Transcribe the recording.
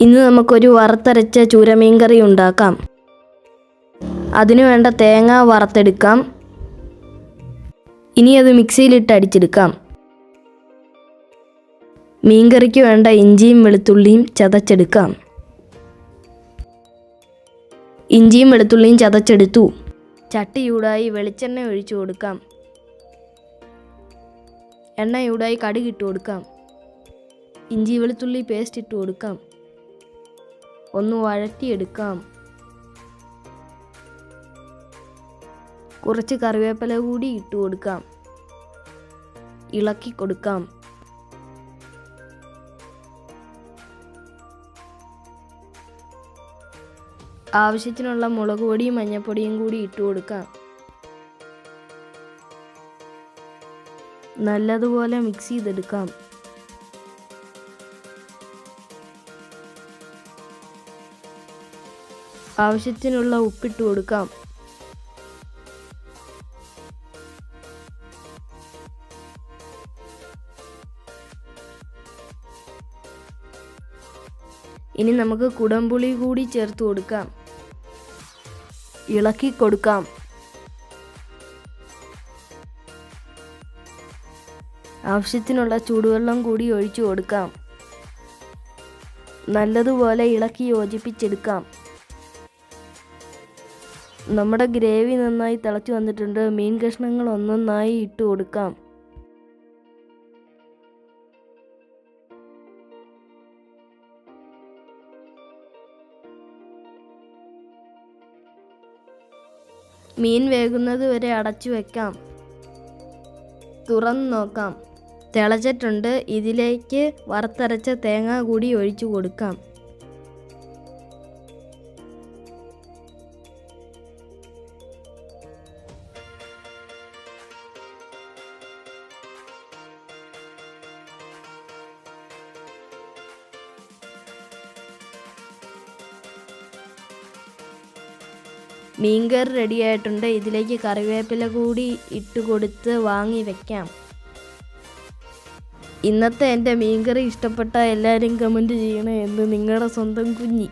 ഇന്ന് നമുക്കൊരു വറുത്തരച്ച ചൂരമീൻ കറി ഉണ്ടാക്കാം. അതിനു വേണ്ട തേങ്ങ വറുത്തെടുക്കാം. ഇനി അത് മിക്സിയിലിട്ട് അടിച്ചെടുക്കാം. മീൻകറിക്ക് വേണ്ട ഇഞ്ചിയും വെളുത്തുള്ളിയും ചതച്ചെടുക്കാം. ഇഞ്ചിയും വെളുത്തുള്ളിയും ചതച്ചെടുത്തു. ചട്ടി ചൂടായി വെളിച്ചെണ്ണ ഒഴിച്ചു കൊടുക്കാം. എണ്ണ ചൂടായി കടുക് ഇട്ട് കൊടുക്കാം. ഇഞ്ചി വെളുത്തുള്ളി പേസ്റ്റ് ഇട്ട് കൊടുക്കാം. ഒന്ന് വഴറ്റിയെടുക്കാം. കുറച്ച് കറിവേപ്പില കൂടി ഇട്ട് കൊടുക്കാം. ഇളക്കി കൊടുക്കാം. ആവശ്യത്തിനുള്ള മുളക് പൊടിയും മഞ്ഞൾപ്പൊടിയും കൂടി ഇട്ട് കൊടുക്കാം. നല്ലതുപോലെ മിക്സ് ചെയ്തെടുക്കാം. ആവശ്യത്തിനുള്ള ഉപ്പിട്ട് കൊടുക്കാം. ഇനി നമുക്ക് കുടംപുളി കൂടി ചേർത്ത് കൊടുക്കാം. ഇളക്കി കൊടുക്കാം. ആവശ്യത്തിനുള്ള ചൂടുവെള്ളം കൂടി ഒഴിച്ചു കൊടുക്കാം. നല്ലതുപോലെ ഇളക്കി യോജിപ്പിച്ചെടുക്കാം. നമ്മുടെ ഗ്രേവി നന്നായി തിളച്ചു വന്നിട്ടുണ്ട്. മീൻ കഷ്ണങ്ങൾ ഒന്നൊന്നായി ഇട്ട് കൊടുക്കാം. മീൻ വേകുന്നത് വരെ അടച്ചു വെക്കാം. തുറന്നു നോക്കാം. തിളച്ചിട്ടുണ്ട്. ഇതിലേക്ക് വറുത്തരച്ച തേങ്ങ കൂടി ഒഴിച്ചു കൊടുക്കാം. മീൻകറി റെഡി ആയിട്ടുണ്ട്. ഇതിലേക്ക് കറിവേപ്പില കൂടി ഇട്ട് കൊടുത്ത് വാങ്ങി വെക്കാം. ഇന്നത്തെ എൻ്റെ മീൻകറി ഇഷ്ടപ്പെട്ട എല്ലാവരും കമൻറ്റ് ചെയ്യണേ എന്ന് നിങ്ങളുടെ സ്വന്തം കുഞ്ഞി.